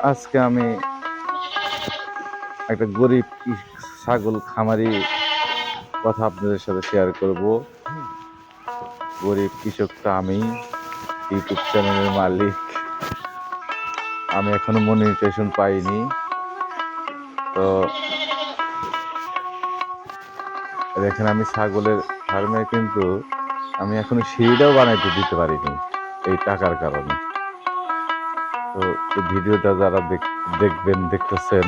আজকে আমি একটা গরিব ছাগল খামারি কথা আপনাদের সাথে শেয়ার করব। গরিব কৃষকটা আমি, ইউটিউব চ্যানেলের মালিক। আমি এখনো মনিটাইজেশন পাইনি। তো দেখেন, আমি ছাগলের ফার্মে কিন্তু আমি এখনো সিঁড়িটাও বানাইতে দিতে পারিনি এই টাকার কারণে। তো এই ভিডিওটা যারা দেখতেছেন,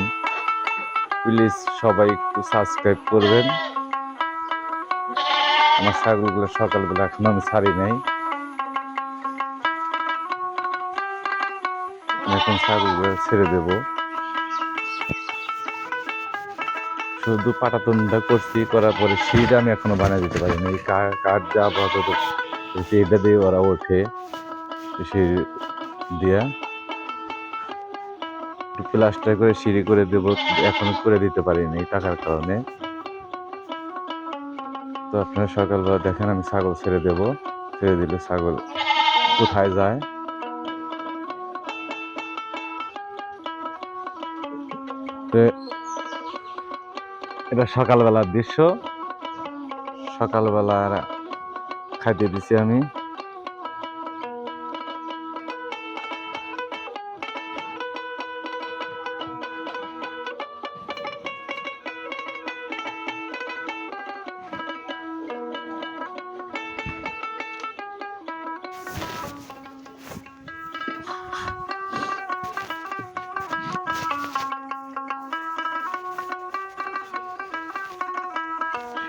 প্লিজ সবাই একটু সাবস্ক্রাইব করবেন। আমার ছাগলগুলো সকালবেলা এখনো আমি ছাড়ি নাই। এখন ছাগলগুলো ছেড়ে দেব। শুধু পাটাতনটা করছি, করার পরে সিঁড়িটা আমি এখনো বানিয়ে দিতে পারিনি। এই কাঠ যা আপাতত এটা দিয়ে ওরা ওঠে, সিঁড়ি দিয়া প্লাস্টার করে সিঁড়ি করে দেব, এখনো করে দিতে পারিনি টাকার কারণে। তো আপনারা সকালবেলা দেখেন আমি ছাগল ছেড়ে দেব। ছেড়ে দিলে ছাগল কোথায় যায়। এটা সকালবেলার দৃশ্য। সকালবেলা খাইতে দিছি আমি।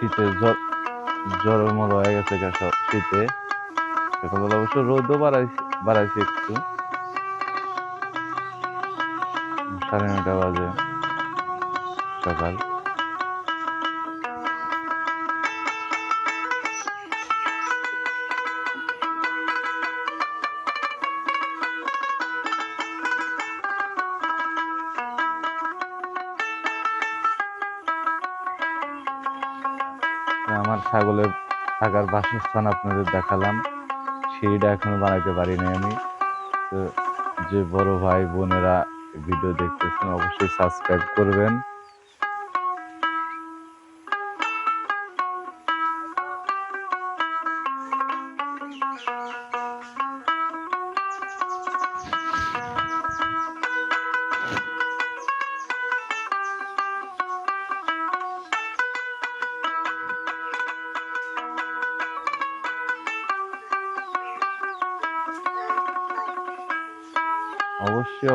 শীতে জ্বর হয়ে গেছে শীতে। সকালবেলা অবশ্য রোদও বাড়াইছে একটু। 9:30 বাজে সকাল। আমার ছাগলের থাকার বাসস্থান আপনাদের দেখালাম। সিঁড়িটা এখনো বানাইতে পারিনি আমি। তো যে বড় ভাই বোনেরা ভিডিও দেখতেছেন, অবশ্যই সাবস্ক্রাইব করবেন।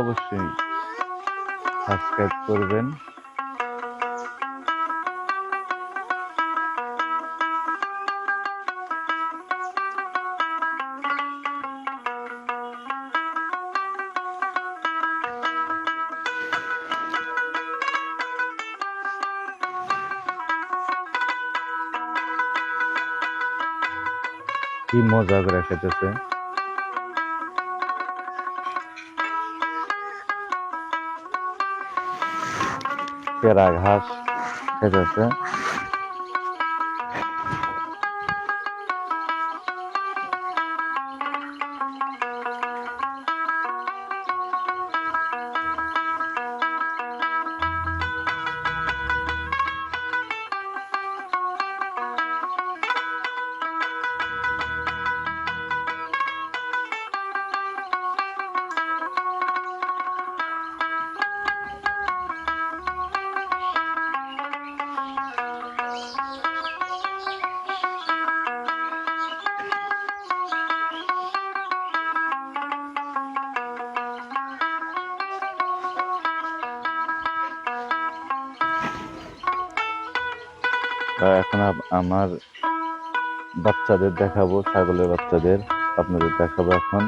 অবশ্যই সাবস্ক্রাইব করবেন। কি মজা করে খেতেছে। পেড়া ঘাস খেতেছে। এখন আমার বাচ্চাদের দেখাবো, ছাগলের বাচ্চাদের আপনাদের দেখাবো এখন।